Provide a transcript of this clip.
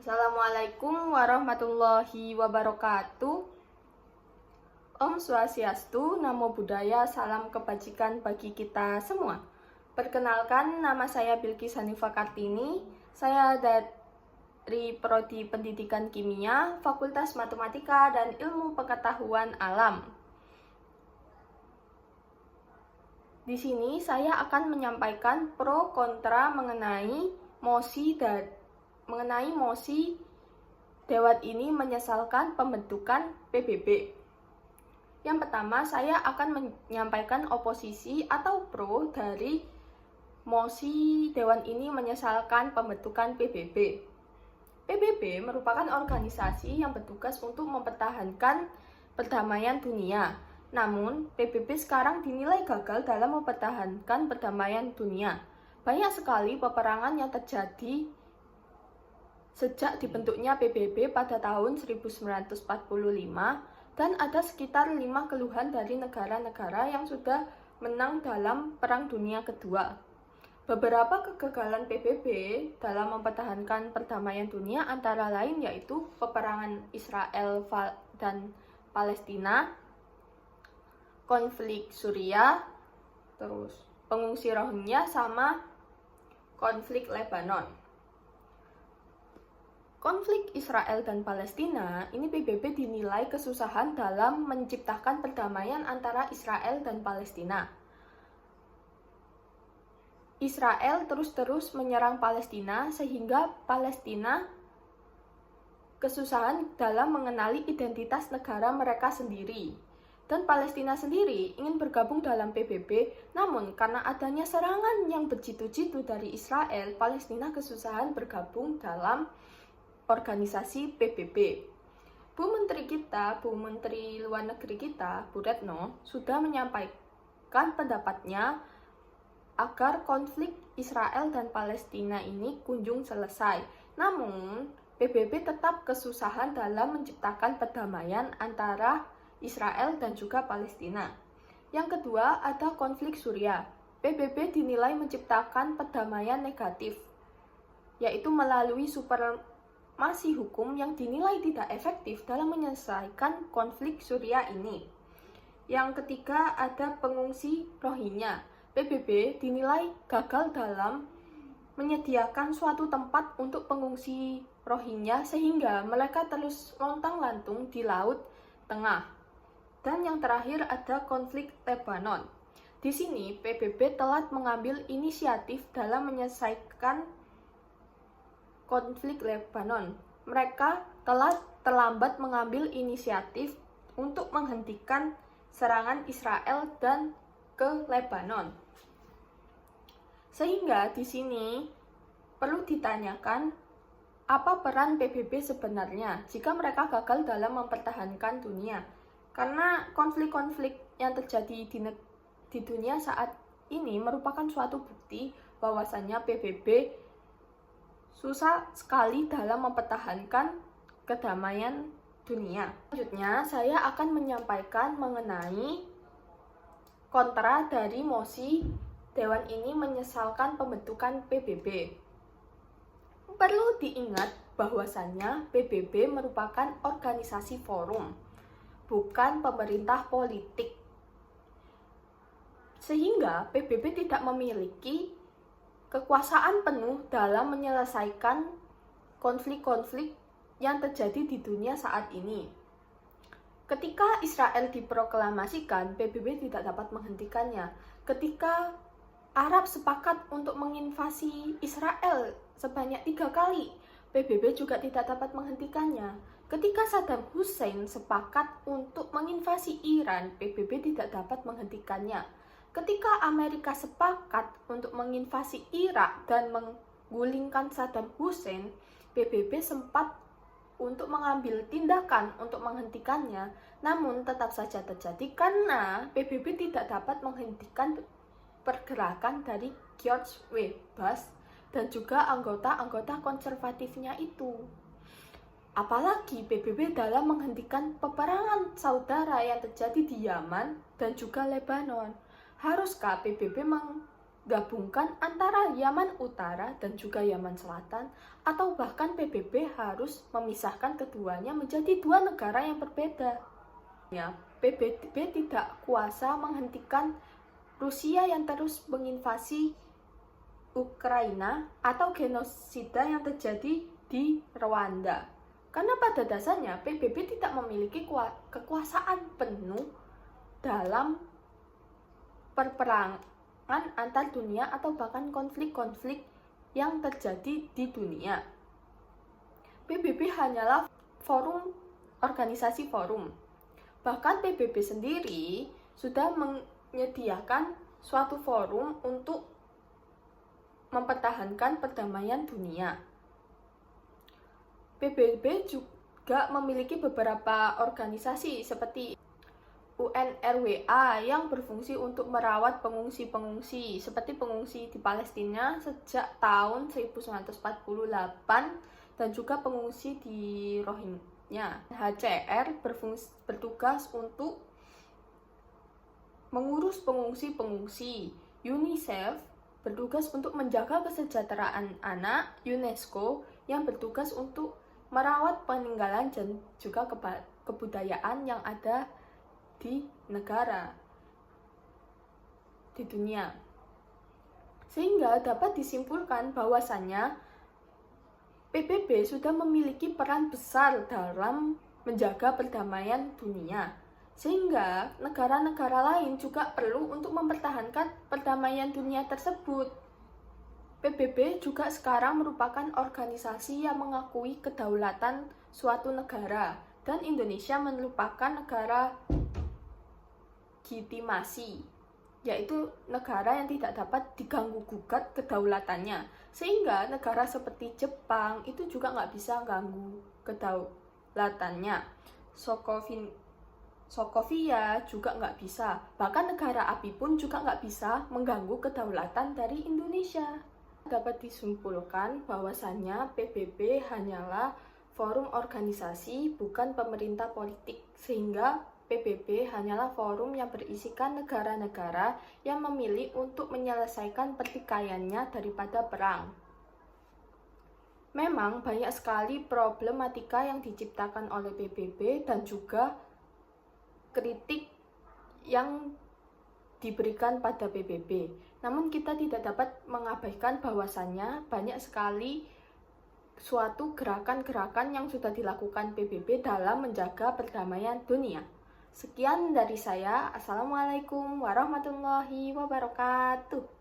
Assalamualaikum warahmatullahi wabarakatuh. Om Swastiastu, Namo Buddhaya, salam kebajikan bagi kita semua. Perkenalkan, nama saya Bilqis Hanifah Kartini. Saya dari Prodi Pendidikan Kimia, Fakultas Matematika dan Ilmu Pengetahuan Alam. Di sini saya akan menyampaikan pro kontra mengenai mosi Dewan ini menyesalkan pembentukan PBB. Yang pertama, saya akan menyampaikan oposisi atau pro dari mosi Dewan ini menyesalkan pembentukan PBB. PBB merupakan organisasi yang bertugas untuk mempertahankan perdamaian dunia. Namun, PBB sekarang dinilai gagal dalam mempertahankan perdamaian dunia. Banyak sekali peperangan yang terjadi sejak dibentuknya PBB pada tahun 1945 dan ada sekitar 5 keluhan dari negara-negara yang sudah menang dalam Perang Dunia Kedua. Beberapa kegagalan PBB dalam mempertahankan perdamaian dunia antara lain yaitu peperangan Israel dan Palestina, konflik Suriah, terus pengungsi Rohingya sama konflik Lebanon. Konflik Israel dan Palestina, ini PBB dinilai kesusahan dalam menciptakan perdamaian antara Israel dan Palestina. Israel terus-terus menyerang Palestina sehingga Palestina kesusahan dalam mengenali identitas negara mereka sendiri. Dan Palestina sendiri ingin bergabung dalam PBB, namun karena adanya serangan yang berjitu-jitu dari Israel, Palestina kesusahan bergabung dalam organisasi PBB. Bu Menteri Luar Negeri kita, Bu Retno, sudah menyampaikan pendapatnya agar konflik Israel dan Palestina ini kunjung selesai. Namun, PBB tetap kesusahan dalam menciptakan perdamaian antara Israel dan juga Palestina. Yang kedua, ada konflik Suriah. PBB dinilai menciptakan perdamaian negatif, yaitu melalui supremasi hukum yang dinilai tidak efektif dalam menyelesaikan konflik Suriah ini. Yang ketiga, ada pengungsi Rohingya. PBB dinilai gagal dalam menyediakan suatu tempat untuk pengungsi Rohingya sehingga mereka terus lontang-lantung di Laut Tengah. Dan yang terakhir ada konflik Lebanon. Di sini PBB telat mengambil inisiatif dalam menyelesaikan konflik Lebanon. Mereka terlambat mengambil inisiatif untuk menghentikan serangan Israel dan ke Lebanon. Sehingga di sini perlu ditanyakan apa peran PBB sebenarnya jika mereka gagal dalam mempertahankan dunia. Karena konflik-konflik yang terjadi di dunia saat ini merupakan suatu bukti bahwasannya PBB susah sekali dalam mempertahankan kedamaian dunia. Selanjutnya, saya akan menyampaikan mengenai kontra dari mosi Dewan ini menyesalkan pembentukan PBB. Perlu diingat bahwasannya PBB merupakan organisasi forum, bukan pemerintah politik. Sehingga PBB tidak memiliki kekuasaan penuh dalam menyelesaikan konflik-konflik yang terjadi di dunia saat ini. Ketika Israel diproklamasikan, PBB tidak dapat menghentikannya. Ketika Arab sepakat untuk menginvasi Israel sebanyak 3 kali, PBB juga tidak dapat menghentikannya. Ketika Saddam Hussein sepakat untuk menginvasi Iran, PBB tidak dapat menghentikannya. Ketika Amerika sepakat untuk menginvasi Irak dan menggulingkan Saddam Hussein, PBB sempat untuk mengambil tindakan untuk menghentikannya, namun tetap saja terjadi karena PBB tidak dapat menghentikan pergerakan dari George W. Bush dan juga anggota-anggota konservatifnya itu. Apalagi PBB dalam menghentikan peperangan saudara yang terjadi di Yaman dan juga Lebanon. Haruskah PBB gabungkan antara Yaman Utara dan juga Yaman Selatan, atau bahkan PBB harus memisahkan keduanya menjadi dua negara yang berbeda. Ya, PBB tidak kuasa menghentikan Rusia yang terus menginvasi Ukraina atau genosida yang terjadi di Rwanda. Karena pada dasarnya PBB tidak memiliki kekuasaan penuh dalam perperangan antar dunia atau bahkan konflik-konflik yang terjadi di dunia. PBB hanyalah organisasi forum. Bahkan PBB sendiri sudah menyediakan suatu forum untuk mempertahankan perdamaian dunia. PBB juga memiliki beberapa organisasi seperti UNRWA yang berfungsi untuk merawat pengungsi-pengungsi seperti pengungsi di Palestina sejak tahun 1948 dan juga pengungsi di Rohingya. HCR bertugas untuk mengurus pengungsi-pengungsi. UNICEF bertugas untuk menjaga kesejahteraan anak. UNESCO yang bertugas untuk merawat peninggalan dan juga kebudayaan yang ada di negara di dunia. Sehingga dapat disimpulkan bahwasannya PBB sudah memiliki peran besar dalam menjaga perdamaian dunia. Sehingga negara-negara lain juga perlu untuk mempertahankan perdamaian dunia tersebut. PBB juga sekarang merupakan organisasi yang mengakui kedaulatan suatu negara, dan Indonesia merupakan negara legitimasi, yaitu negara yang tidak dapat diganggu-gugat kedaulatannya. Sehingga negara seperti Jepang itu juga nggak bisa ganggu kedaulatannya. Sokovia juga nggak bisa, bahkan negara api pun juga nggak bisa mengganggu kedaulatan dari Indonesia. Dapat disimpulkan bahwasannya PBB hanyalah forum organisasi, bukan pemerintah politik, sehingga PBB hanyalah forum yang berisikan negara-negara yang memilih untuk menyelesaikan pertikaiannya daripada perang. Memang banyak sekali problematika yang diciptakan oleh PBB dan juga kritik yang diberikan pada PBB. Namun kita tidak dapat mengabaikan bahwasannya banyak sekali suatu gerakan-gerakan yang sudah dilakukan PBB dalam menjaga perdamaian dunia. Sekian dari saya. Assalamualaikum warahmatullahi wabarakatuh.